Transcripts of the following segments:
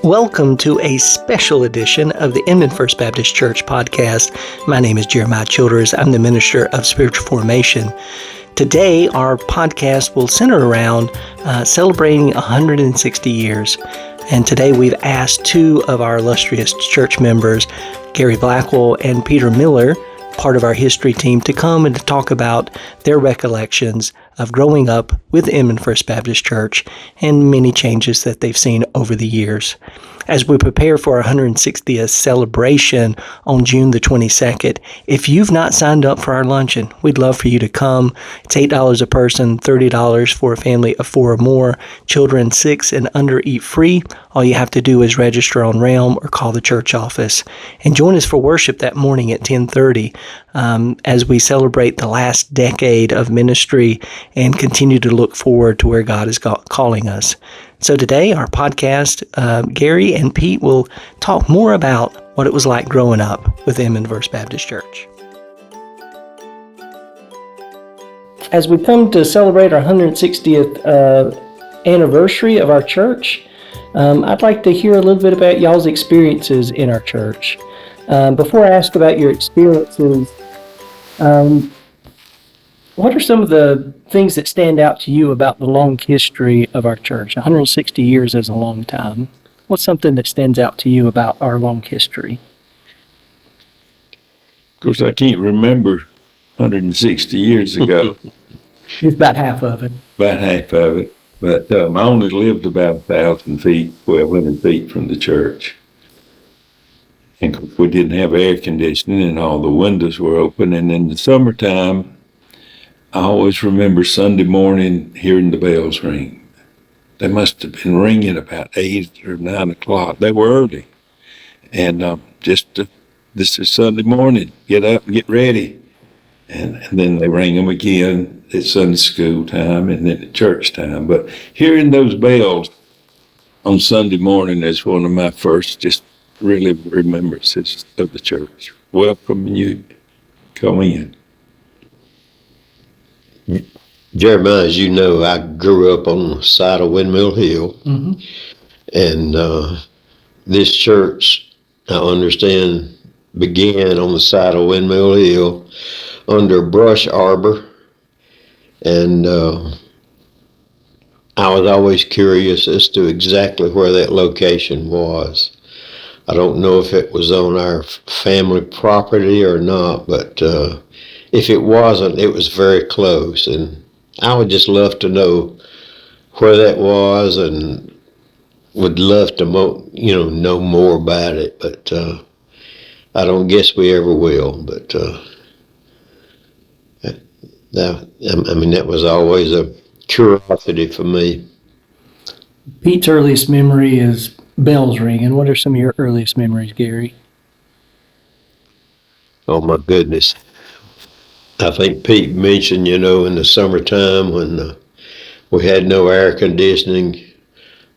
Welcome to a special edition of the Inman First Baptist Church podcast. My name is Jeremiah Childers. I'm the Minister of Spiritual Formation. Today, our podcast will center around celebrating 160 years. And today we've asked two of our illustrious church members, Gary Blackwell and Peter Miller, part of our history team, to come and to talk about their recollections of growing up with Inman First Baptist Church and many changes that they've seen over the years. As we prepare for our 160th celebration on June the 22nd, if you've not signed up for our luncheon, we'd love for you to come. It's $8 a person, $30 for a family of 4 or more. Children 6 and under eat free. All you have to do is register on Realm or call the church office. And join us for worship that morning at 10:30 as we celebrate the last decade of ministry and continue to look forward to where God is calling us. So today, our podcast, Gary and Pete will talk more about what it was like growing up with Inman First Baptist Church. As we come to celebrate our 160th anniversary of our church, I'd like to hear a little bit about y'all's experiences in our church. Before I ask about your experiences, what are some of the things that stand out to you about the long history of our church? 160 years is a long time. What's something that stands out to you about our long history? Of course, I can't remember 160 years ago. It's about half of it. About half of it. But I only lived about 1,000 feet, 1,200 feet from the church. And we didn't have air conditioning and all the windows were open. And in the summertime, I always remember Sunday morning hearing the bells ring. They must have been ringing about 8 or 9 o'clock. They were early. And this is Sunday morning. Get up and get ready. And then they ring them again at Sunday school time and then at church time. But hearing those bells on Sunday morning is one of my first just really remembrances of the church. Welcoming you. Come in. Jeremiah, as you know, I grew up on the side of Windmill Hill. Mm-hmm. And this church, I understand, began on the side of Windmill Hill under brush arbor. And I was always curious as to exactly where that location was. I don't know if it was on our family property or not, but if it wasn't, it was very close. And I would just love to know where that was and would love to know more about it. But I don't guess we ever will. But that was always a curiosity for me. Pete's earliest memory is bells ringing. What are some of your earliest memories, Gary? Oh, my goodness. I think Pete mentioned, in the summertime when we had no air conditioning,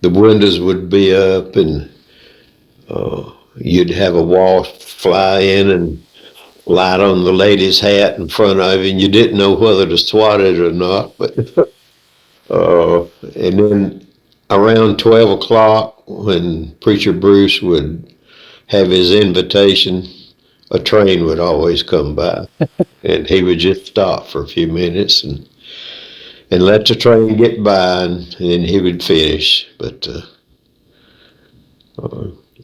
the windows would be up and you'd have a wasp fly in and light on the lady's hat in front of you, and you didn't know whether to swat it or not. But and then around 12 o'clock, when Preacher Bruce would have his invitation, a train would always come by, and he would just stop for a few minutes and let the train get by, and then he would finish. But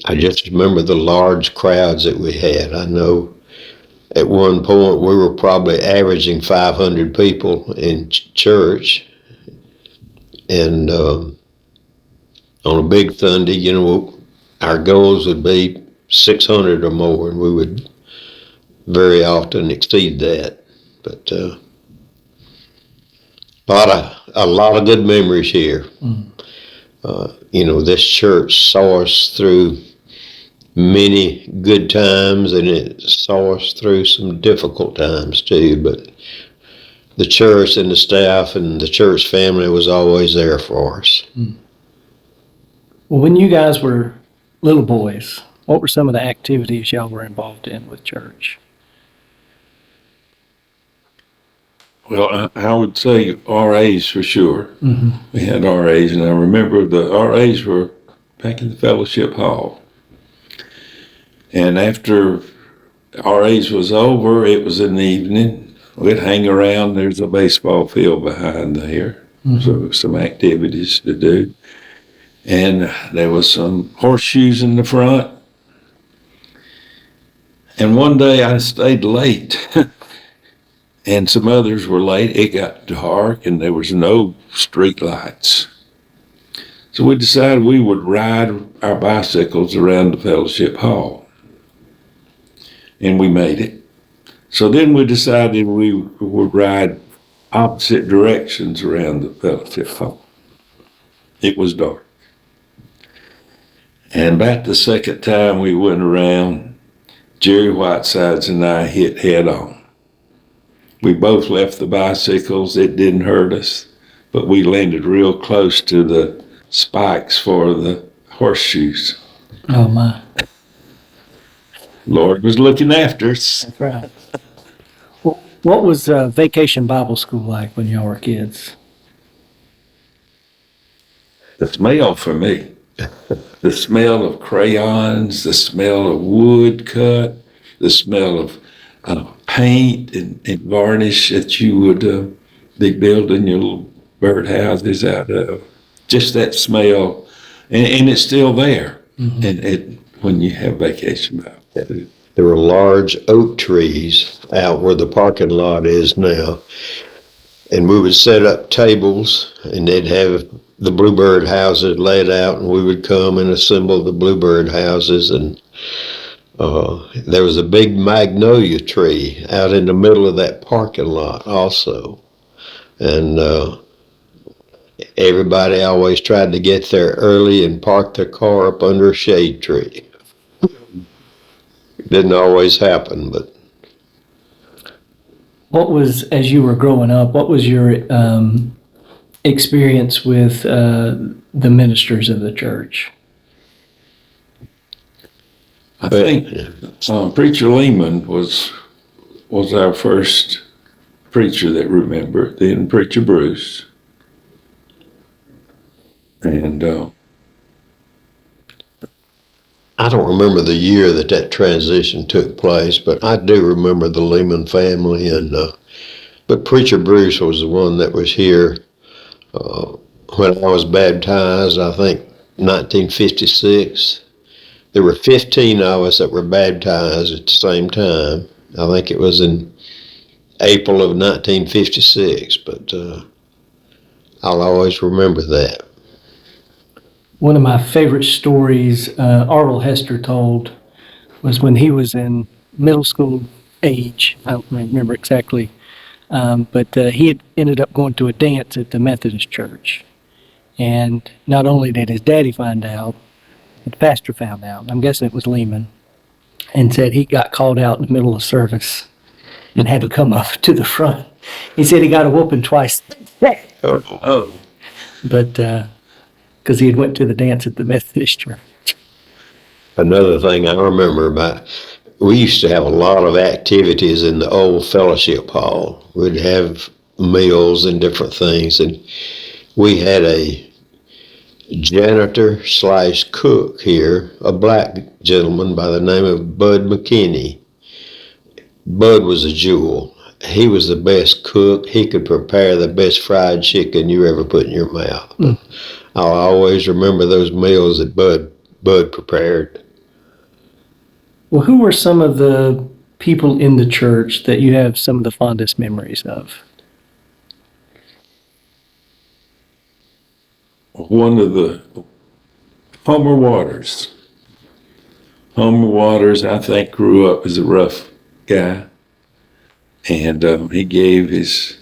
I just remember the large crowds that we had. I know at one point we were probably averaging 500 people in church, and on a big Sunday, our goals would be 600 or more, and we would very often exceed that. But a lot of good memories here. This church saw us through many good times, and it saw us through some difficult times too. But the church and the staff and the church family was always there for us. Well, when you guys were little boys, what were some of the activities y'all were involved in with church? Well, I would say RAs for sure. Mm-hmm. We had RAs, and I remember the RAs were back in the fellowship hall. And after RAs was over, it was in the evening. We'd hang around. There's a baseball field behind there, so some activities to do. And there was some horseshoes in the front. And one day I stayed late, and some others were late. It got dark, and there was no street lights. So we decided we would ride our bicycles around the fellowship hall. And we made it. So then we decided we would ride opposite directions around the fellowship hall. It was dark. And about the second time we went around, Jerry Whitesides and I hit head on. We both left the bicycles. It didn't hurt us, but we landed real close to the spikes for the horseshoes. Oh, my. Lord was looking after us. That's right. Well, what was Vacation Bible School like when y'all were kids? The smell for me. The smell of crayons, the smell of wood cut, the smell of paint and varnish that you would be building your little birdhouses out of. Just that smell, and it's still there. And when you have vacation Bible. There were large oak trees out where the parking lot is now. And we would set up tables, and they'd have the bluebird houses laid out, and we would come and assemble the bluebird houses. And there was a big magnolia tree out in the middle of that parking lot also. And everybody always tried to get there early and park their car up under a shade tree. Didn't always happen, but. What was, as you were growing up, what was your experience with the ministers of the church? I think Preacher Lehman was our first preacher that remembered, then Preacher Bruce. And I don't remember the year that transition took place, but I do remember the Lehman family. But Preacher Bruce was the one that was here when I was baptized, I think 1956. There were 15 of us that were baptized at the same time. I think it was in April of 1956, but I'll always remember that. One of my favorite stories Arvel Hester told was when he was in middle school age. I don't remember exactly, but he had ended up going to a dance at the Methodist church. And not only did his daddy find out, but the pastor found out. I'm guessing it was Lehman, and said he got called out in the middle of service and had to come up to the front. He said he got a whooping twice. oh, But because he had went to the dance at the Methodist church. Another thing I remember about, we used to have a lot of activities in the old fellowship hall. We'd have meals and different things, and we had a janitor/cook here, a black gentleman by the name of Bud McKinney. Bud was a jewel. He was the best cook. He could prepare the best fried chicken you ever put in your mouth. I'll always remember those meals that Bud prepared. Well, who were some of the people in the church that you have some of the fondest memories of? one of the Homer Waters. Homer Waters, I think, grew up as a rough guy, and he gave his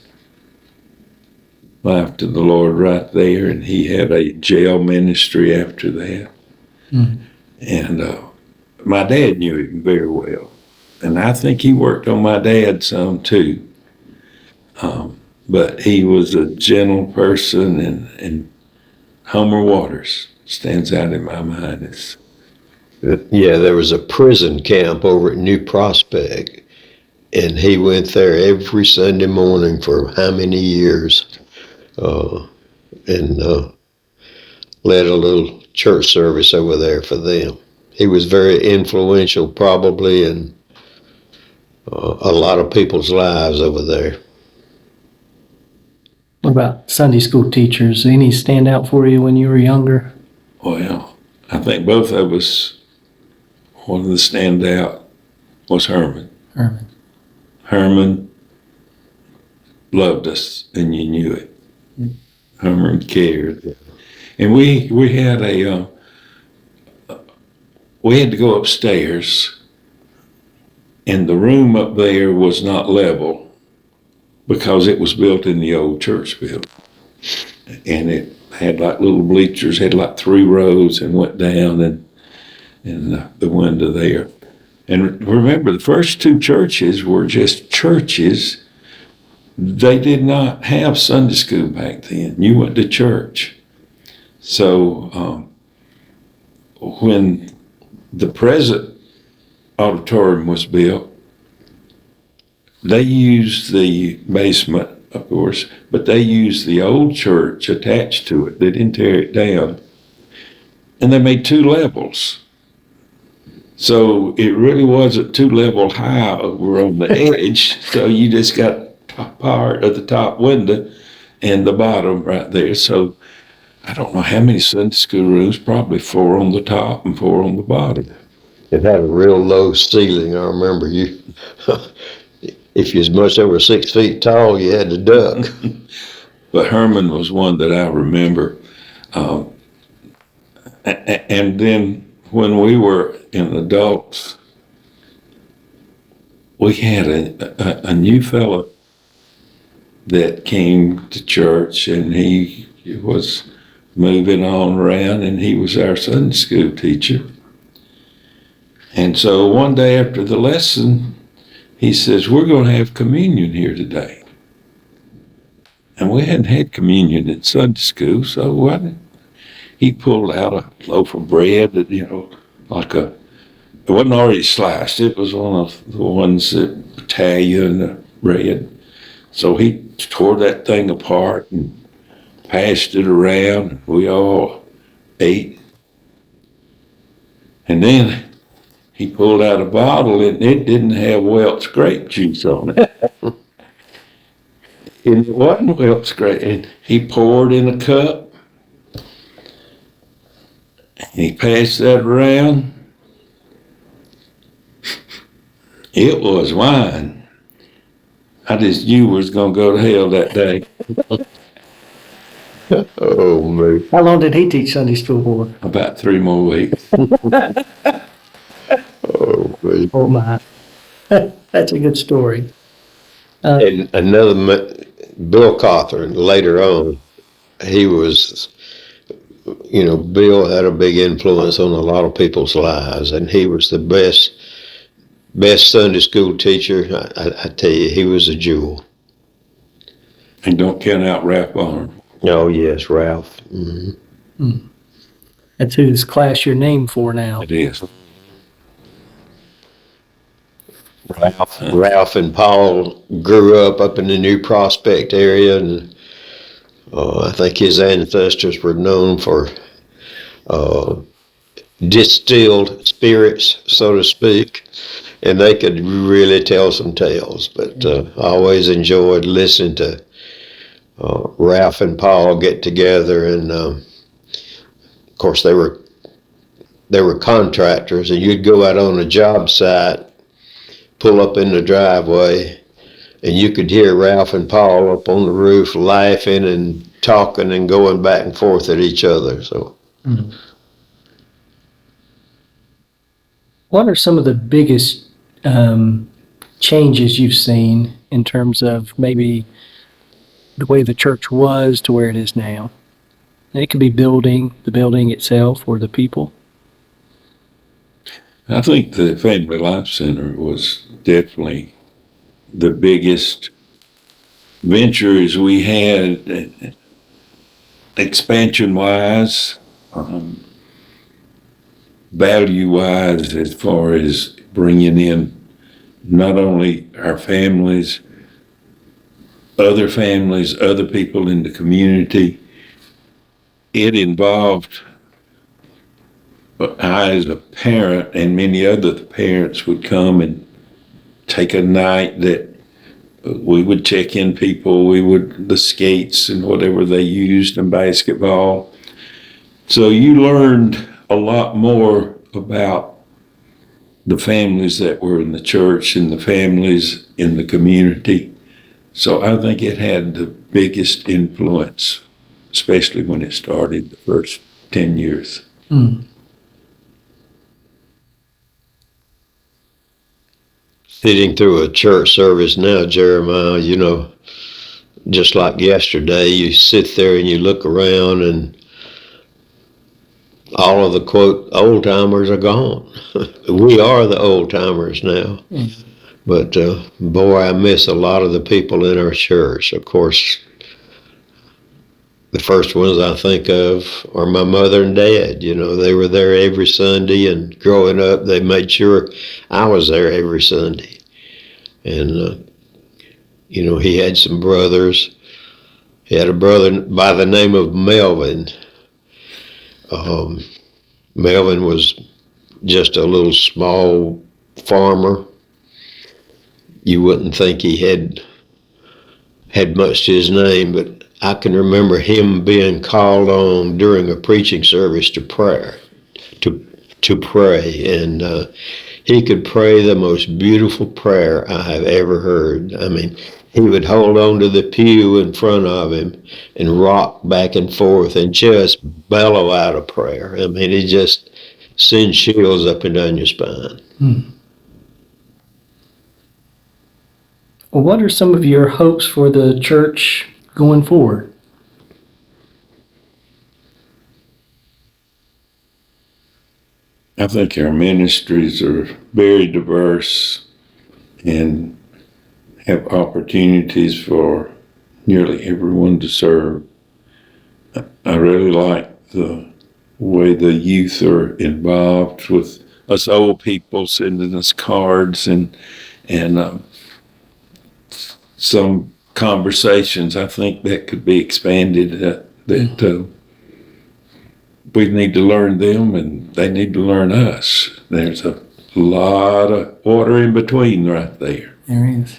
life to the Lord right there, and he had a jail ministry after that. Mm-hmm. And my dad knew him very well, and I think he worked on my dad some too. But he was a gentle person, and Homer Waters stands out in my mind. Yeah, there was a prison camp over at New Prospect, and he went there every Sunday morning for how many years. And led a little church service over there for them. He was very influential, probably, in a lot of people's lives over there. What about Sunday school teachers? Any stand out for you when you were younger? Well, I think both of us, one of the standout was Herman. Herman loved us, and you knew it. Herman cared. And we had we had to go upstairs, and the room up there was not level because it was built in the old church building. And it had like little bleachers, had like 3 rows and went down and the window there. And remember, the first 2 churches were just churches. They did not have Sunday school back then. You went to church. So when the present auditorium was built, they used the basement, of course, but they used the old church attached to it. They didn't tear it down. And they made 2 levels. So it really wasn't 2 level high over on the edge. So you just got top part of the top window and the bottom right there. So I don't know how many Sunday school rooms, probably 4 on the top and 4 on the bottom. It had a real low ceiling. I remember you, if you was much over 6 feet tall, you had to duck. But Herman was one that I remember. And then when we were in adults, we had a new fellow that came to church, and he was moving on around, and he was our Sunday school teacher. And so one day after the lesson, he says, "We're going to have communion here today." And we hadn't had communion in Sunday school, so he pulled out a loaf of bread that, it wasn't already sliced. It was one of the ones that Italian bread. So he tore that thing apart and passed it around. We all ate. And then he pulled out a bottle, and it didn't have Welch grape juice on it. And it wasn't Welch grape. And he poured in a cup. And he passed that around. It was wine. I just knew we was going to go to hell that day. Oh, man. How long did he teach Sunday school for? About 3 more weeks. Oh, man. Oh my. That's a good story. And Bill Cawthorn, later on, he was, Bill had a big influence on a lot of people's lives, and he was the best Sunday school teacher. I tell you, he was a jewel. And don't count out Ralph Barham. Oh, yes, Ralph. Mm-hmm. That's whose class you're named for now. It is. Ralph and Paul grew up in the New Prospect area, and I think his ancestors were known for distilled spirits, so to speak, and they could really tell some tales. But I always enjoyed listening to Ralph and Paul get together, and of course they were contractors, and you'd go out on a job site, pull up in the driveway, and you could hear Ralph and Paul up on the roof laughing and talking and going back and forth at each other. So, What are some of the biggest changes you've seen in terms of maybe the way the church was to where it is now? And it could be the building itself, or the people. I think the Family Life Center was definitely the biggest ventures we had, expansion-wise, value-wise, as far as bringing in not only our families, other people in the community. it involved I, as a parent, and many other parents would come and take a night that we would check in people, the skates and whatever they used in basketball. So you learned a lot more about the families that were in the church and the families in the community. So I think it had the biggest influence, especially when it started the first 10 years. Mm. Sitting through a church service now, Jeremiah, you know, just like yesterday, you sit there and you look around and all of the, quote, old timers are gone. We are the old timers now. Mm. But boy, I miss a lot of the people in our church. Of course, the first ones I think of are my mother and dad. You know, they were there every Sunday, and growing up, they made sure I was there every Sunday. And, you know, he had some brothers. He had a brother by the name of Melvin. Melvin was just a little small farmer. You wouldn't think he had much to his name, but I can remember him being called on during a preaching service to pray, and he could pray the most beautiful prayer I have ever heard. I mean, he would hold on to the pew in front of him and rock back and forth and just bellow out a prayer. I mean, it just sends chills up and down your spine. Hmm. Well, what are some of your hopes for the church going forward? I think our ministries are very diverse and have opportunities for nearly everyone to serve. I really like the way the youth are involved with us old people, sending us cards and some conversations. I think that could be expanded, we need to learn them and they need to learn us. There's a lot of water in between right there. There is.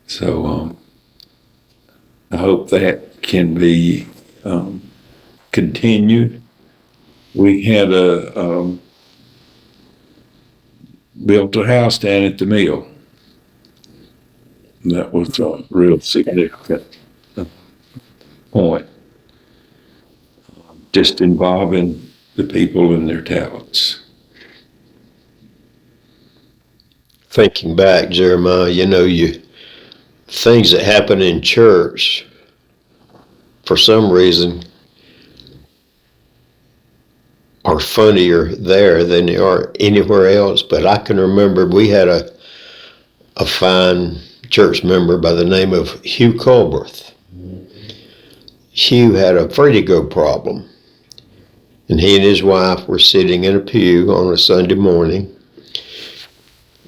So I hope that can be continued. We had built a house down at the mill. That was a real significant point. Just involving the people and their talents. Thinking back, Jeremiah, you know, things that happen in church, for some reason, are funnier there than they are anywhere else. But I can remember we had a fine church member by the name of Hugh Culberth. Hugh had a vertigo problem, and he and his wife were sitting in a pew on a Sunday morning.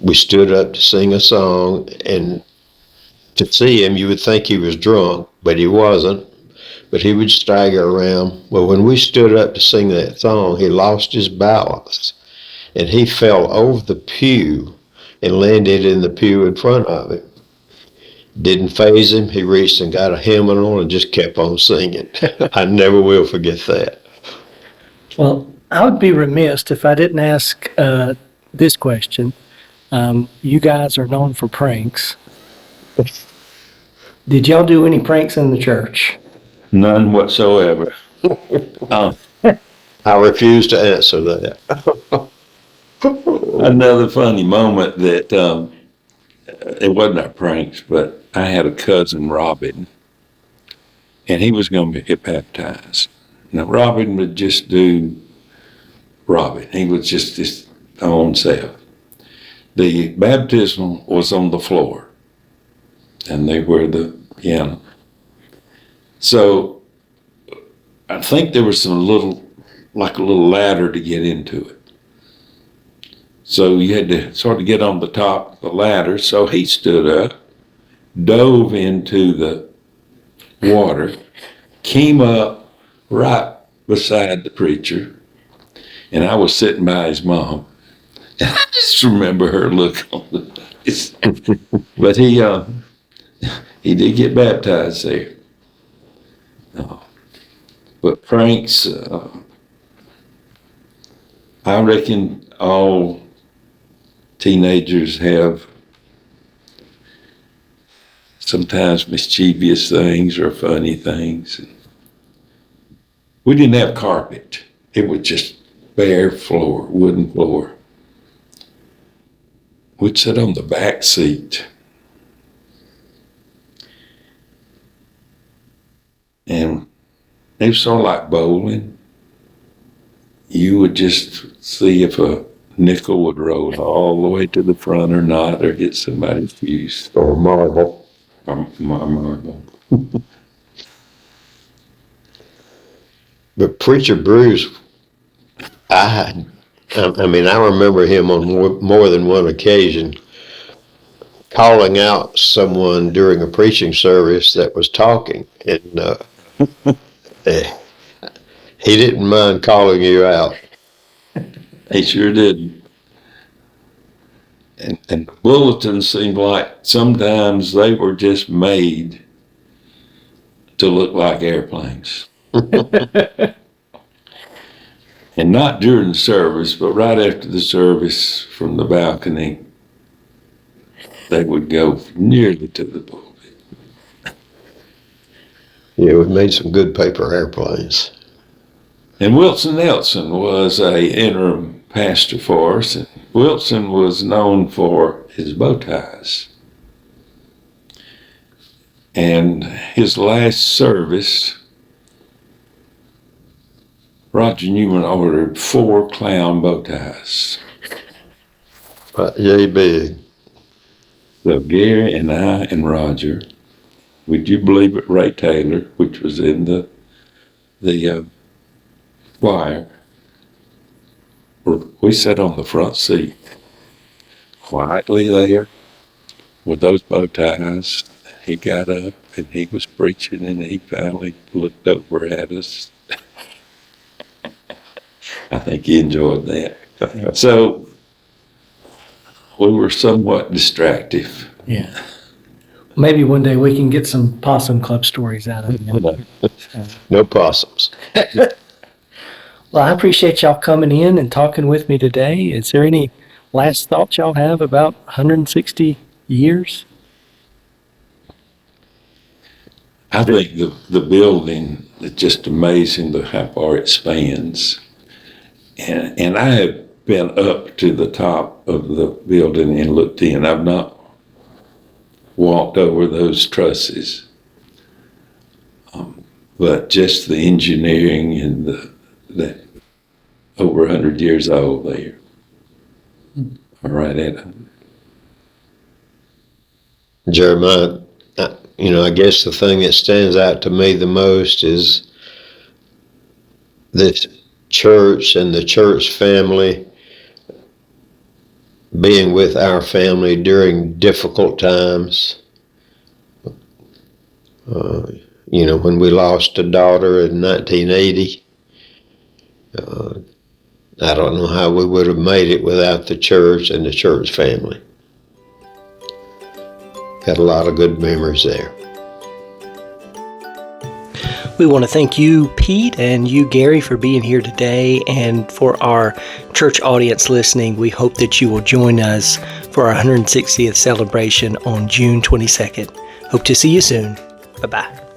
We stood up to sing a song, and to see him, you would think he was drunk, but he wasn't. But he would stagger around. Well, when we stood up to sing that song, he lost his balance, and he fell over the pew and landed in the pew in front of him. Didn't faze him. He reached and got a hymnal and just kept on singing. I never will forget that. Well, I would be remiss if I didn't ask this question. You guys are known for pranks. Did y'all do any pranks in the church? None whatsoever. I refuse to answer that. Another funny moment that it wasn't our pranks, but I had a cousin, Robin, and he was going to get baptized. Now, Robin would just do Robin. He was just his own self. The baptism was on the floor, and they were the piano. So I think there was a little ladder to get into it. So you had to sort of get on the top of the ladder. So he stood up, dove into the water, came up right beside the preacher, and I was sitting by his mom. And I just remember her look on the face. But he did get baptized there. But Frank's, I reckon all teenagers have sometimes mischievous things or funny things. We didn't have carpet. It was just bare floor, wooden floor. We'd sit on the back seat. And it was sort of like bowling. You would just see if a nickel would roll all the way to the front or not, or hit somebody's fuse. Or marble. Or marble. But Preacher Bruce, I remember him on more than one occasion calling out someone during a preaching service that was talking, and he didn't mind calling you out. He sure didn't. And the bulletins seemed like sometimes they were just made to look like airplanes. And not during the service, but right after the service from the balcony, they would go nearly to the pulpit. Yeah, we made some good paper airplanes. And Wilson Nelson was a interim pastor for us. And Wilson was known for his bow ties. And his last service, Roger Newman ordered 4 clown bow ties. Yay big. So Gary and I and Roger, would you believe it, Ray Taylor, which was in the choir, we sat on the front seat, quietly there, with those bow ties. He got up and he was preaching, and he finally looked over at us. I think he enjoyed that. So we were somewhat distractive. Yeah. Maybe one day we can get some Possum Club stories out of him. No possums. Well, I appreciate y'all coming in and talking with me today. Is there any last thoughts y'all have about 160 years? I think the building is just amazing how far it spans. And I have been up to the top of the building and looked in. I've not walked over those trusses. But just the engineering and that over 100 years old there. All right, Ed. Jeremiah, I guess the thing that stands out to me the most is this church and the church family, being with our family during difficult times. When we lost a daughter in 1980, I don't know how we would have made it without the church and the church family. Got a lot of good memories there. We want to thank you, Pete, and you, Gary, for being here today. And for our church audience listening, we hope that you will join us for our 160th celebration on June 22nd. Hope to see you soon. Bye-bye.